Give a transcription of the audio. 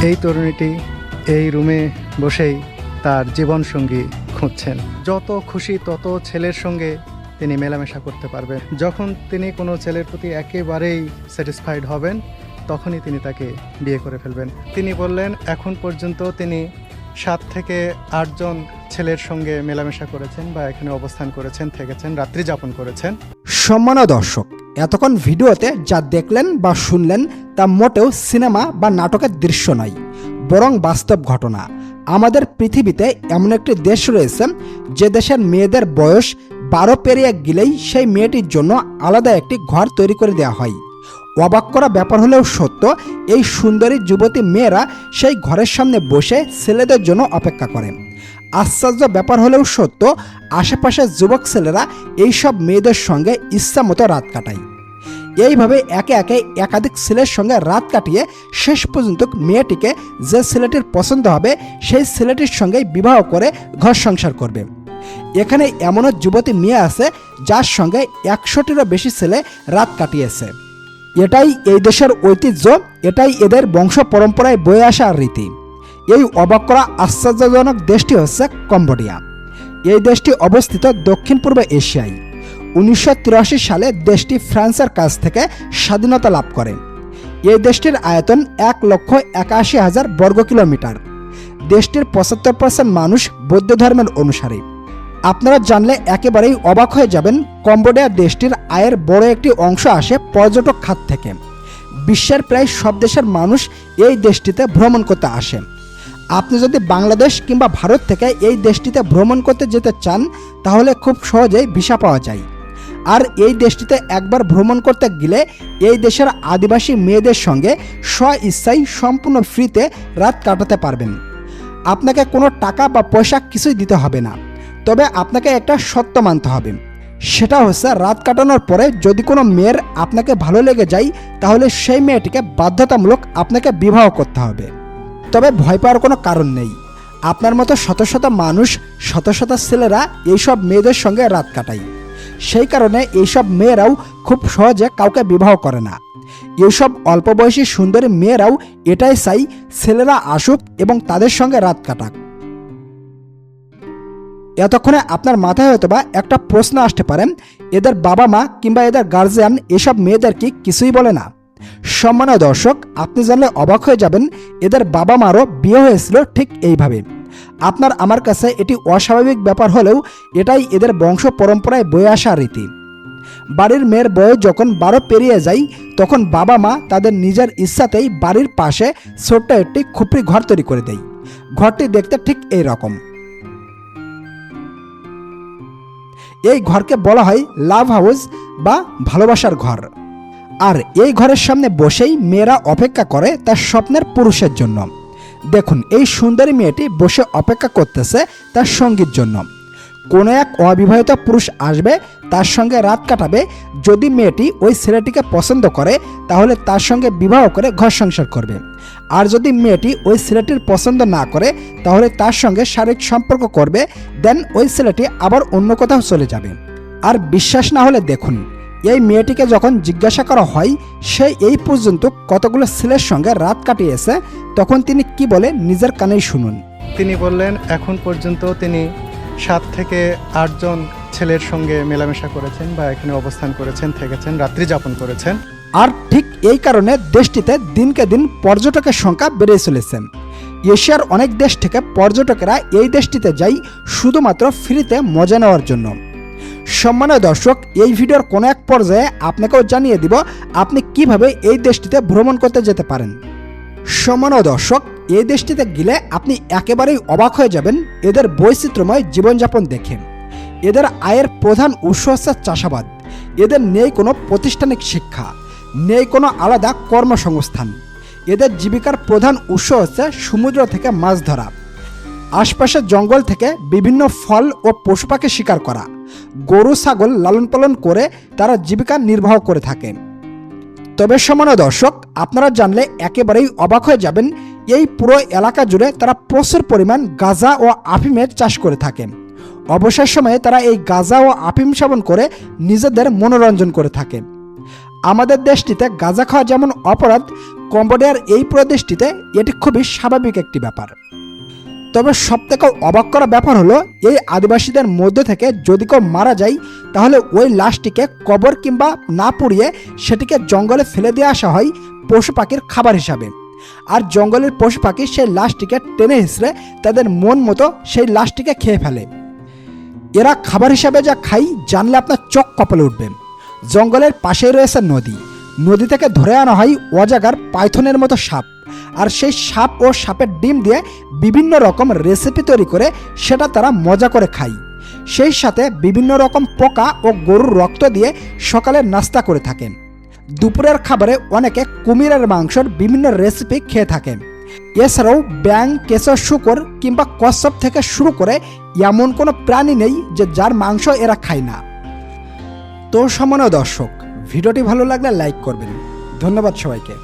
এই তরুণীটি এই রুমে বসেই তার জীবনসঙ্গী খুঁজছেন। যত খুশি তত ছেলের সঙ্গে তিনি মেলামেশা করতে পারবেন। যখন তিনি কোনো ছেলের প্রতি একেবারেই স্যাটিসফাইড হবেন তখনই তিনি তাকে বিয়ে করে ফেলবেন। তিনি বললেন এখন পর্যন্ত তিনি 7 থেকে 8 জন ছেলের সঙ্গে মেলামেশা করেছেন বা এখানে অবস্থান করেছেন, থেকেছেন, রাত্রি যাপন করেছেন। সম্মানীয় দর্শক, এতক্ষণ ভিডিওতে যা দেখলেন বা শুনলেন তা মোটেও সিনেমা বা নাটকের দৃশ্য নয়, বরং বাস্তব ঘটনা। আমাদের পৃথিবীতে এমন একটি দেশ রয়েছে যে দেশের মেয়েদের বয়স 12 পেরিয়ে গেলেই সেই মেয়েটির জন্য আলাদা একটি ঘর তৈরি করে দেওয়া হয়। অবাক করা ব্যাপার হলেও সত্য, এই সুন্দরী যুবতী মেয়েরা সেই ঘরের সামনে বসে ছেলেদের জন্য অপেক্ষা করে। আশ্চর্য ব্যাপার হলেও সত্য, আশেপাশের যুবক ছেলেরা এইসব মেয়েদের সঙ্গে ইচ্ছা মতো রাত কাটায়। এইভাবে একে একে একাধিক ছেলের সঙ্গে রাত কাটিয়ে শেষ পর্যন্ত মেয়েটিকে যে ছেলেটির পছন্দ হবে সেই ছেলেটির সঙ্গে বিবাহ করে ঘর সংসার করবে। এখানে এমনও যুবতী মেয়ে আছে যার সঙ্গে 100টিরও বেশি ছেলে রাত কাটিয়েছে। এটাই এই দেশের ঐতিহ্য, এটাই এদের বংশ পরম্পরায় বয়ে আসা রীতি। এই অবাক করা আশ্চর্যজনক দেশটি হচ্ছে কম্বোডিয়া। এই দেশটি অবস্থিত দক্ষিণ পূর্ব এশিয়ায়। 1983 সালে দেশটি ফ্রান্সের কাছ থেকে স্বাধীনতা লাভ করে। এই দেশটির আয়তন 1,81,000 বর্গ কিলোমিটার। দেশটির 75% মানুষ বৌদ্ধ ধর্মের অনুসারী। আপনারা জানলে একেবারেই অবাক হয়ে যাবেন, কম্বোডিয়া দেশটির আয়ের বড় একটি অংশ আসে পর্যটক খাত থেকে। বিশ্বের প্রায় সব দেশের মানুষ এই দেশটিতে ভ্রমণ করতে আসে। আপনি যদি বাংলাদেশ কিংবা ভারত থেকে এই দেশটিতে ভ্রমণ করতে যেতে চান তাহলে খুব সহজেই ভিসা পাওয়া যায়। আর এই দেশটিতে একবার ভ্রমণ করতে গেলে এই দেশের আদিবাসী মেয়েদের সঙ্গে স্ব-ইচ্ছায় সম্পূর্ণ ফ্রিতে রাত কাটাতে পারবেন। আপনাকে কোনো টাকা বা পয়সা কিছুই দিতে হবে না, তবে আপনাকে একটা সত্য মানতে হবে। সেটা হচ্ছে রাত কাটানোর পরে যদি কোনো মেয়ের আপনাকে ভালো লেগে যায় তাহলে সেই মেয়েটিকে বাধ্যতামূলক আপনাকে বিবাহ করতে হবে। তবে ভয় পাওয়ার কোনো কারণ নেই। আপনার মতো শত শত মানুষ, শত শত ছেলেরা এইসব মেয়েদের সঙ্গে রাত কাটায়। সেই কারণে এইসব মেয়েরাও খুব সহজে কাউকে বিবাহ করে না। এইসব অল্প বয়সী সুন্দরী মেয়েরাও এটাই চাই ছেলেরা আসুক এবং তাদের সঙ্গে রাত কাটাক। এতক্ষণে আপনার মাথায় হয়তোবা একটা প্রশ্ন আসতে পারে, এদের বাবা মা কিংবা এদের গার্জিয়ান এসব মেয়েদের কি কিছুই বলে না? সম্মানীয় দর্শক, আপনি জানলে অবাক হয়ে যাবেন, এদের বাবা মারও বিয়ে হয়েছিল ঠিক এইভাবে। আপনার আমার কাছে এটি অস্বাভাবিক ব্যাপার হলেও এটাই এদের বংশ পরম্পরায় বয়ে আসা রীতি। বাড়ির মেয়ের বয়স যখন 12 পেরিয়ে যায় তখন বাবা মা তাদের নিজের ইচ্ছাতেই বাড়ির পাশে ছোট্ট একটি খুপড়ি ঘর তৈরি করে দেয়। ঘরটি দেখতে ঠিক এই রকম। এই ঘরকে বলা হয় লাভ হাউস বা ভালোবাসার ঘর। আর এই ঘরের সামনে বসেই মেয়েরা অপেক্ষা করে তার স্বপ্নের পুরুষের জন্য। দেখুন, এই সুন্দরী মেয়েটি বসে অপেক্ষা করতেছে তার সঙ্গীর জন্য। কোনো এক অবিবাহিত পুরুষ আসবে, তার সঙ্গে রাত কাটাবে। যদি মেয়েটি ওই ছেলেটিকে পছন্দ করে তাহলে তার সঙ্গে বিবাহ করে ঘর সংসার করবে। আর যদি মেয়েটি ওই ছেলেটির পছন্দ না করে তাহলে তার সঙ্গে শারীরিক সম্পর্ক করবে, দেন ওই ছেলেটি আবার অন্য কোথাও চলে যাবে। আর বিশ্বাস না হলে দেখুন, এই মেয়েটিকে যখন জিজ্ঞাসা করা হয় সে এই পর্যন্ত কতগুলো ছেলের সঙ্গে রাত কাটিয়েছে, তখন তিনি কি বলে নিজের কানেই শুনুন। তিনি বললেন এখন পর্যন্ত তিনি 7 থেকে 8 জন ছেলের সঙ্গে মেলামেশা করেছেন বা এখানে অবস্থান করেছেন, থেকেছেন, রাত্রি যাপন করেছেন। আর ঠিক এই কারণে দেশটিতে দিনকে দিন পর্যটকের সংখ্যা বেড়ে চলেছে। এশিয়ার অনেক দেশ থেকে পর্যটকেরা এই দেশটিতে যায় শুধুমাত্র ফ্রিতে মজা নেওয়ার জন্য। সম্মানীয় দর্শক, এই ভিডিওর কোনো এক পর্যায়ে আপনাকেও জানিয়ে দিব আপনি কিভাবে এই দেশটিতে ভ্রমণ করতে যেতে পারেন। সম্মানীয় দর্শক, এই দেশটিতে গেলে আপনি একেবারেই অবাক হয়ে যাবেন এদের বৈচিত্র্যময় জীবনযাপন দেখে। এদের আয়ের প্রধান উৎস হচ্ছে চাষাবাদ। এদের নেই কোনো প্রাতিষ্ঠানিক শিক্ষা, নেই কোনো আলাদা কর্মসংস্থান। এদের জীবিকার প্রধান উৎস হচ্ছে সমুদ্র থেকে মাছ ধরা, আশপাশের জঙ্গল থেকে বিভিন্ন ফল ও পশু পাখি শিকার করা, গরু ছাগল লালন পালন করে তারা জীবিকা নির্বাহ করে থাকে। তবে সম্মানীয় দর্শক, আপনারা জানলে একেবারেই অবাক হয়ে যাবেন, এই পুরো এলাকা জুড়ে তারা প্রচুর পরিমাণ গাঁজা ও আফিমের চাষ করে থাকে। অবসর সময়ে তারা এই গাঁজা ও আফিম সেবন করে নিজেদের মনোরঞ্জন করে থাকে। আমাদের দেশটিতে গাঁজা খাওয়া যেমন অপরাধ, কম্বোডিয়ার এই প্রদেশটিতে এটি খুবই স্বাভাবিক একটি ব্যাপার। তবে সবথেকে অবাক করা ব্যাপার হলো, এই আদিবাসীদের মধ্যে থেকে যদি কেউ মারা যায় তাহলে ওই লাশটিকে কবর কিংবা না পুড়িয়ে সেটিকে জঙ্গলে ফেলে দিয়ে আসা হয় পশু পাখির খাবার হিসাবে। আর জঙ্গলের পশু পাখি সেই লাশটিকে টেনে হিঁচড়ে তাদের মন মতো সেই লাশটিকে খেয়ে ফেলে। এরা খাবার হিসাবে যা খায় জানলে আপনার চোখ কপালে উঠবে। জঙ্গলের পাশেই রয়েছে নদী। নদী থেকে ধরে আনা হয় অজাগার পাইথনের মতো সাপ, আর সেই সাপ ও সাপের ডিম দিয়ে বিভিন্ন রকম রেসিপি তৈরি করে সেটা তারা মজা করে খায়। সেই সাথে বিভিন্ন রকম পোকা ও গরুর রক্ত দিয়ে সকালের নাস্তা করে থাকেন। দুপুরের খাবারে অনেকে কুমিরের মাংসের বিভিন্ন রেসিপি খেয়ে থাকেন। এছাড়াও ব্যাং, কেঁচো, শূকর কিংবা কচ্ছপ থেকে শুরু করে এমন কোনো প্রাণী নেই যে যার মাংস এরা খায় না। তো সম্মানীয় দর্শক, ভিডিওটি ভালো লাগলে লাইক করবেন। ধন্যবাদ সবাইকে।